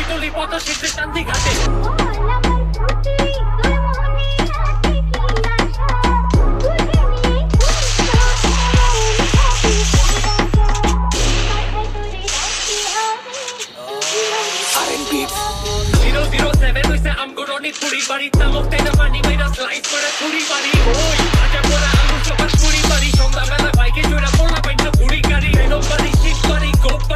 trolley পথ শিখতে শান্তি ঘাটে পুরি বাড়ি তামক তেনা পানি মেরা স্লাইস করে পুরি বাড়ি ওই আজা পোড়া আলু চপার পুরি বাড়ি সন্ধ্যাবেলা বাইকে চড়া পোড়া পাইনা পুরি গাড়ি এলো বাড়ি শিখ বাড়ি গোপ